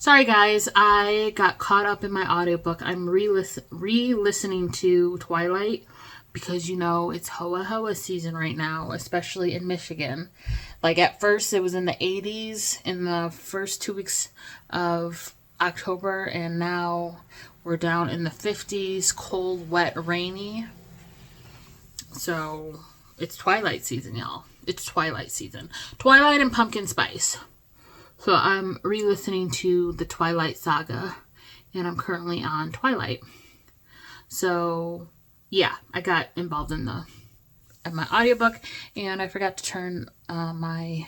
Sorry guys, I got caught up in my audiobook. I'm re-listening to Twilight because, you know, it's hoa hoa season right now, especially in Michigan. Like, at first it was in the 80s in the first 2 weeks of October, and now we're down in the 50s, cold, wet, rainy. So it's Twilight season, y'all. It's Twilight season. Twilight and pumpkin spice. So I'm re-listening to the Twilight saga, and I'm currently on Twilight. So yeah, I got involved in my audiobook, and I forgot to turn my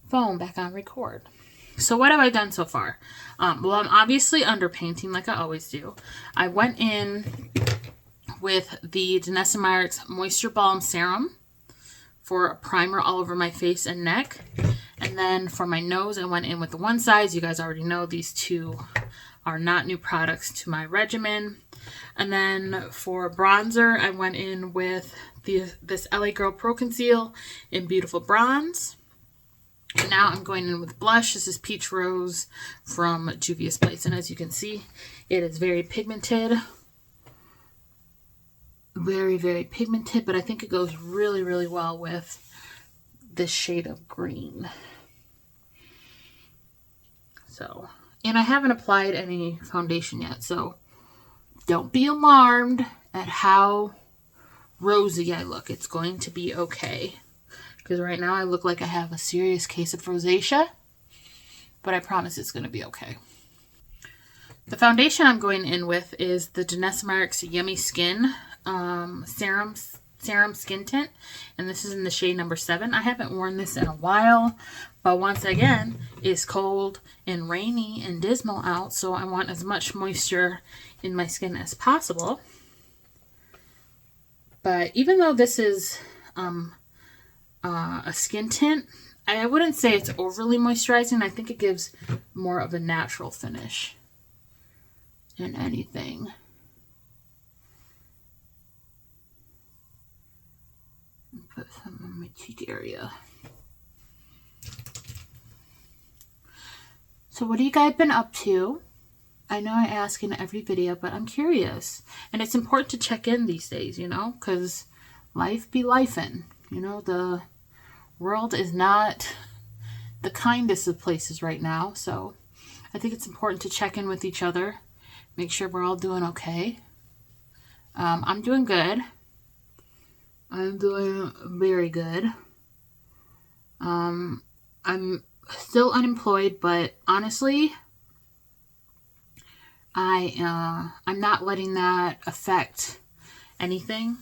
phone back on record. So what have I done so far? Well, I'm obviously underpainting like I always do. I went in with the danessa Moisture Balm Serum for a primer all over my face and neck. And then for my nose, I went in with the One Size. You guys already know these two are not new products to my regimen. And then for bronzer, I went in with this LA Girl Pro Conceal in Beautiful Bronze. And now I'm going in with blush. This is Peach Rose from Juvia's Place. And as you can see, it is very pigmented. Very, very pigmented. But I think it goes really, really well with this shade of green. So, and I haven't applied any foundation yet, so don't be alarmed at how rosy I look. It's going to be okay. Because right now I look like I have a serious case of rosacea, but I promise it's going to be okay. The foundation I'm going in with is the danessa Yummy Skin Serum Skin Tint, and this is in the shade number 7. I haven't worn this in a while, but once again, it's cold and rainy and dismal out, so I want as much moisture in my skin as possible. But even though this is a skin tint, I wouldn't say it's overly moisturizing. I think it gives more of a natural finish than anything. Put some on my cheek area. So what have you guys been up to? I know I ask in every video, but I'm curious. And it's important to check in these days, you know, because life be lifing. You know, the world is not the kindest of places right now. So I think it's important to check in with each other. Make sure we're all doing okay. I'm doing good. I'm doing very good. I'm still unemployed, but honestly, I'm not letting that affect anything.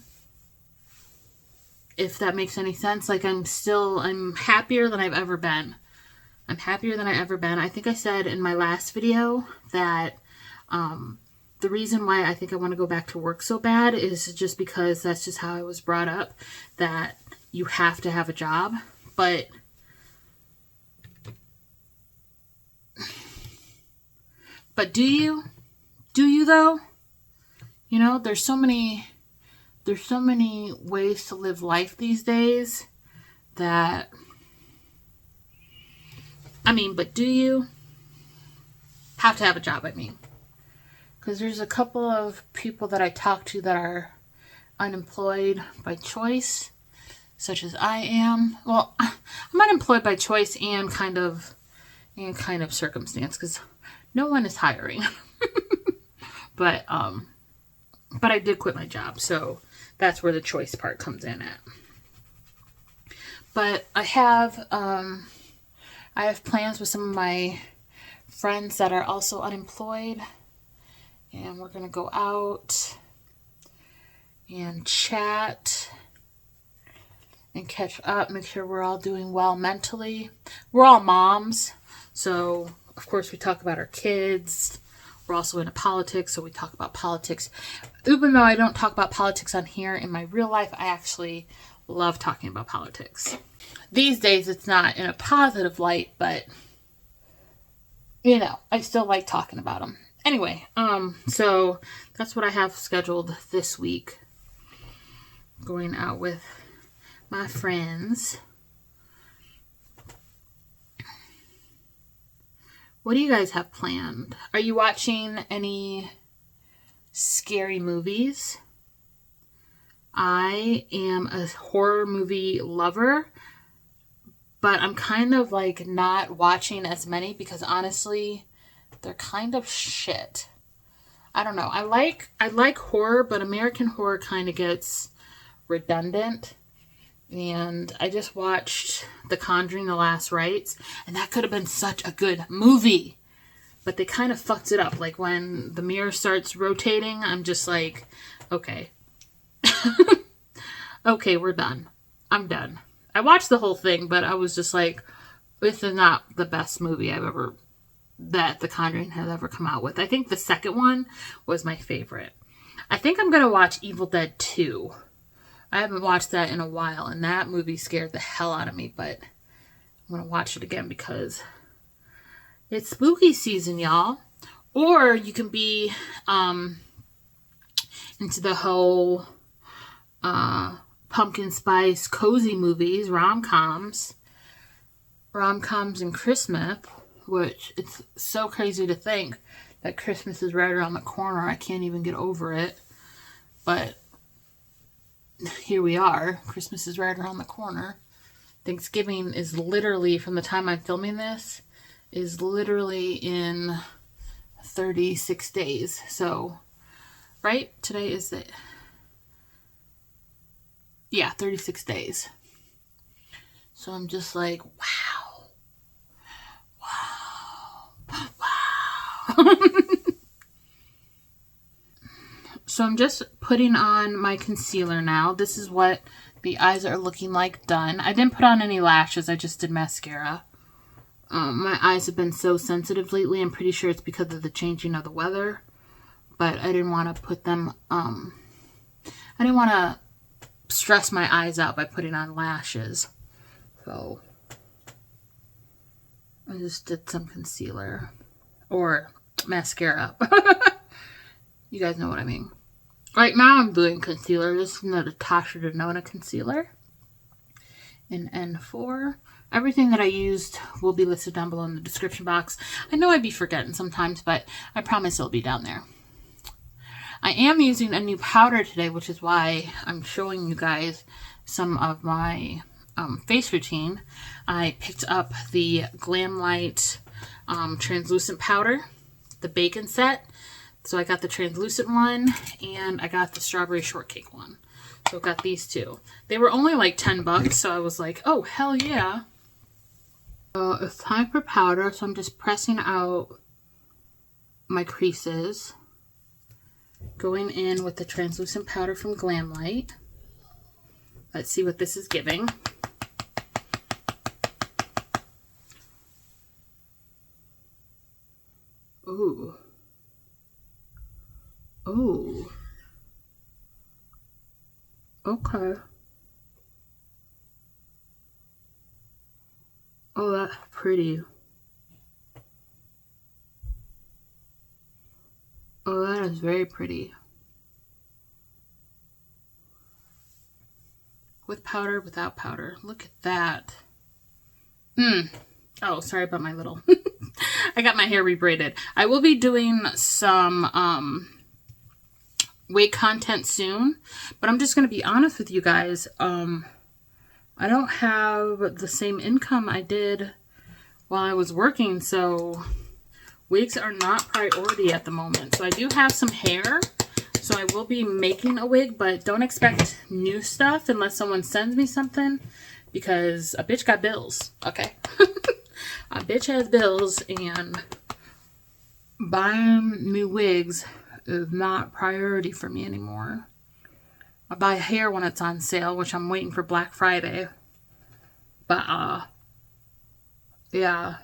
If that makes any sense. Like, I'm happier than I've ever been. I'm happier than I've ever been. I think I said in my last video that the reason why I think I want to go back to work so bad is just because that's just how I was brought up, that you have to have a job. But do you? Do you though? You know, there's so many ways to live life these days that, I mean, but do you have to have a job? I mean, because there's a couple of people that I talk to that are unemployed by choice, such as I am. Well, I'm unemployed by choice and kind of circumstance, because no one is hiring. But I did quit my job, so that's where the choice part comes in at. But I have plans with some of my friends that are also unemployed. And we're going to go out and chat and catch up, make sure we're all doing well mentally. We're all moms, so of course we talk about our kids. We're also into politics, so we talk about politics. Even though I don't talk about politics on here, in my real life, I actually love talking about politics. These days, it's not in a positive light, but, you know, I still like talking about them. Anyway, so that's what I have scheduled this week. Going out with my friends. What do you guys have planned? Are you watching any scary movies? I am a horror movie lover, but I'm kind of like not watching as many because honestly, they're kind of shit. I don't know. I like horror, but American horror kind of gets redundant. And I just watched The Conjuring: The Last Rites, and that could have been such a good movie. But they kind of fucked it up. Like when the mirror starts rotating, I'm just like, okay. Okay, we're done. I'm done. I watched the whole thing, but I was just like, this is not the best movie that The Conjuring has ever come out with. I think the second one was my favorite. I think I'm going to watch Evil Dead 2. I haven't watched that in a while, and that movie scared the hell out of me, but I'm going to watch it again because it's spooky season, y'all. Or you can be into the whole pumpkin spice cozy movies, rom-coms and Christmas, which it's so crazy to think that Christmas is right around the corner. I can't even get over it, but here we are. Christmas is right around the corner. Thanksgiving is literally, from the time I'm filming this, is literally in 36 days. So, right? Today is the... Yeah, 36 days. So I'm just like, wow. Wow. So I'm just putting on my concealer now. This is what the eyes are looking like done. I didn't put on any lashes. I just did mascara. My eyes have been so sensitive lately. I'm pretty sure it's because of the changing of the weather. But I didn't want to put them... I didn't want to stress my eyes out by putting on lashes. So I just did some concealer. Or mascara. You guys know what I mean. Right now I'm doing concealer. This is the Natasha Denona concealer in N4. Everything that I used will be listed down below in the description box. I know I'd be forgetting sometimes, but I promise it'll be down there. I am using a new powder today, which is why I'm showing you guys some of my face routine. I picked up the Glamlite translucent powder, the bacon set. So I got the translucent one, and I got the strawberry shortcake one. So I got these two. They were only like 10 bucks, so I was like, oh, hell yeah. So it's time for powder, so I'm just pressing out my creases. Going in with the translucent powder from Glamlite. Let's see what this is giving. Ooh. Oh. Okay. Oh, that's pretty. Oh, that is very pretty. With powder, without powder. Look at that. Oh, sorry about my little... I got my hair rebraided. I will be doing some wig content soon, but I'm just going to be honest with you guys. I don't have the same income I did while I was working, so wigs are not priority at the moment. So I do have some hair, so I will be making a wig, but don't expect new stuff unless someone sends me something, because a bitch got bills, okay? A bitch has bills, and buying new wigs is not priority for me anymore. I buy hair when it's on sale, which I'm waiting for Black Friday. But, yeah.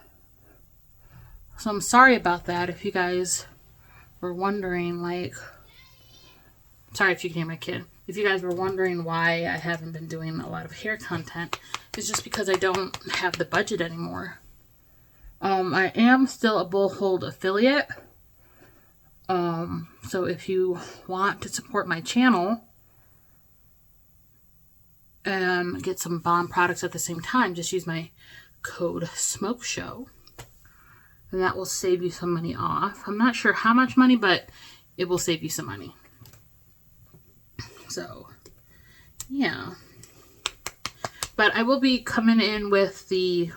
So I'm sorry about that if you guys were wondering, like... Sorry if you can hear my kid. If you guys were wondering why I haven't been doing a lot of hair content, it's just because I don't have the budget anymore. I am still a Bullhold affiliate. So if you want to support my channel and get some balm products at the same time, just use my code SMOKESHOW. And that will save you some money off. I'm not sure how much money, but it will save you some money. So, yeah. But I will be coming in with the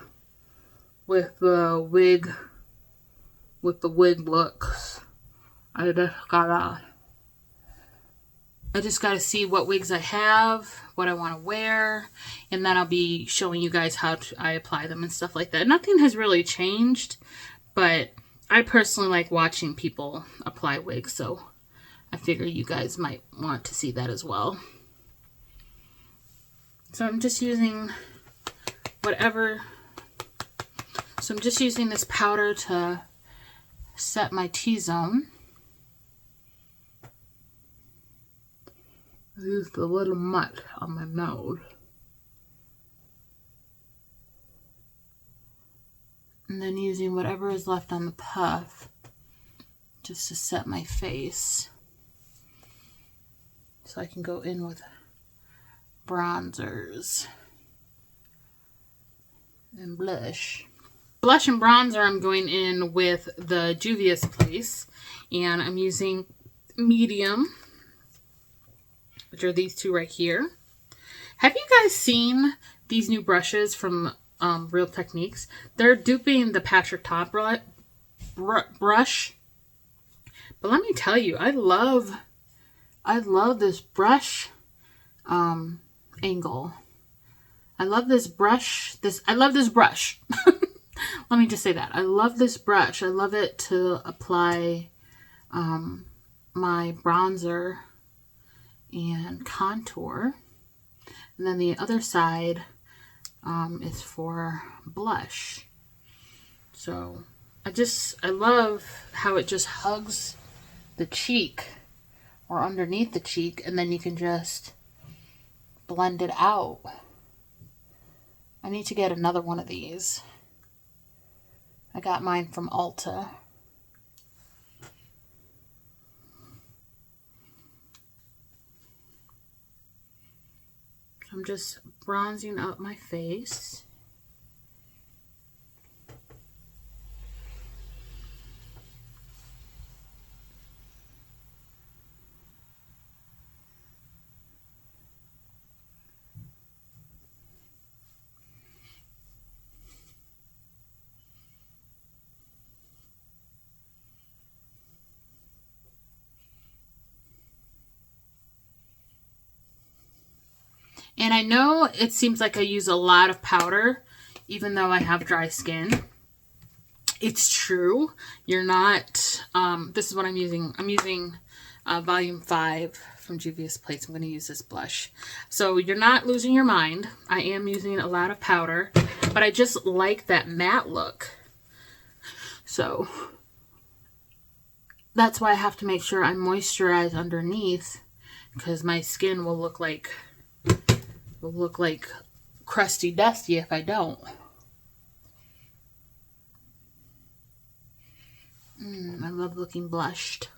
wig looks. I just gotta see what wigs I have, what I want to wear, and then I'll be showing you guys how I apply them and stuff like that. Nothing has really changed, but I personally like watching people apply wigs, so I figure you guys might want to see that as well. So I'm just using whatever. So I'm just using this powder to set my T-zone. I used a little much on my nose. And then using whatever is left on the puff just to set my face. So I can go in with bronzers and blush. Blush and bronzer, I'm going in with the Juvia's Place, and I'm using medium, which are these two right here. Have you guys seen these new brushes from Real Techniques? They're duping the Patrick Top brush, but let me tell you, I love this brush angle. I love this brush. I love this brush. Let me just say that. I love this brush. I love it to apply my bronzer and contour. And then the other side is for blush. So I love how it just hugs the cheek or underneath the cheek, and then you can just blend it out. I need to get another one of these. I got mine from Ulta. I'm just bronzing up my face. And I know it seems like I use a lot of powder, even though I have dry skin. It's true. You're not, this is what I'm using. I'm using volume 5 from Juvia's Place. I'm going to use this blush. So you're not losing your mind. I am using a lot of powder, but I just like that matte look. So that's why I have to make sure I moisturize underneath, because my skin will look like crusty dusty if I don't. I love looking blushed.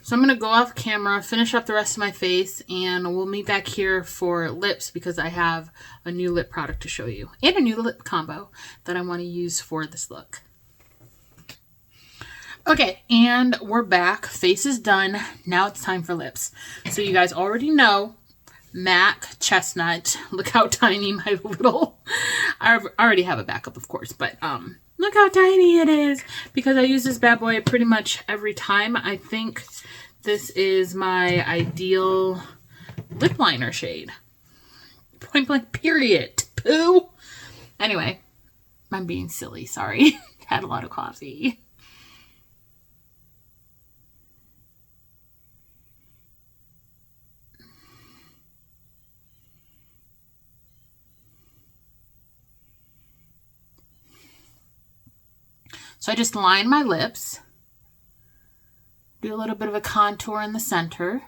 So I'm going to go off camera, finish up the rest of my face, and we'll meet back here for lips, because I have a new lip product to show you and a new lip combo that I want to use for this look. Okay, and we're back. Face is done. Now it's time for lips. So you guys already know MAC Chestnut. Look how tiny my little... I already have a backup, of course, but look how tiny it is, because I use this bad boy pretty much every time. I think this is my ideal lip liner shade. Point blank period. Poo. Anyway, I'm being silly. Sorry. Had a lot of coffee. So I just line my lips, do a little bit of a contour in the center,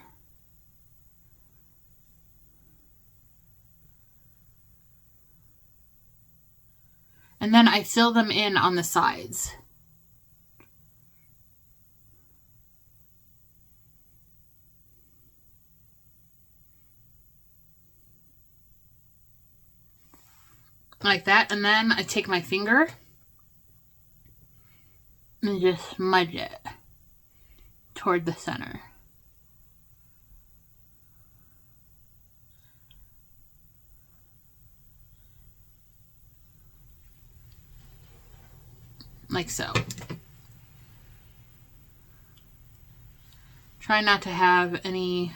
and then I fill them in on the sides. like that. And then I take my finger and just smudge it toward the center. Like so. Try not to have any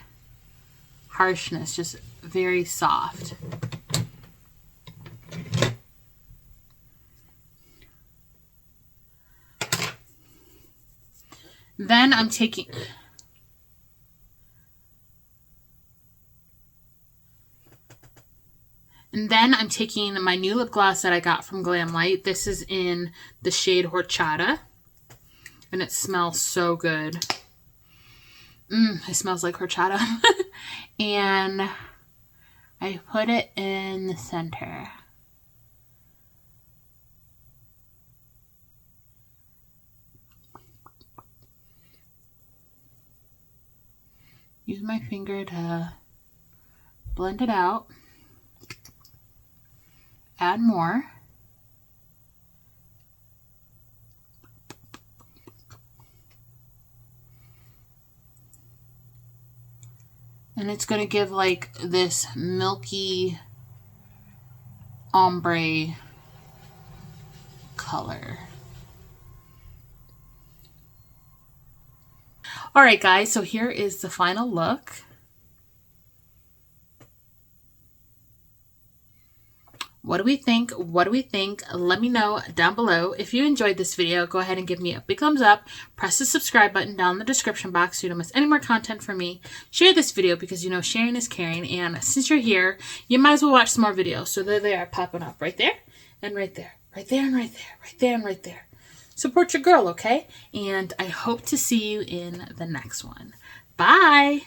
harshness, just very soft. Then I'm taking my new lip gloss that I got from Glamlite. This is in the shade Horchata, and it smells so good. It smells like horchata. And I put it in the center. Use my finger to blend it out. Add more. And it's going to give like this milky ombre color. Alright guys, so here is the final look. What do we think? What do we think? Let me know down below. If you enjoyed this video, go ahead and give me a big thumbs up. Press the subscribe button down in the description box so you don't miss any more content from me. Share this video because you know sharing is caring. And since you're here, you might as well watch some more videos. So there they are popping up right there and right there. Right there and right there. Right there and right there. Support your girl, okay? And I hope to see you in the next one. Bye!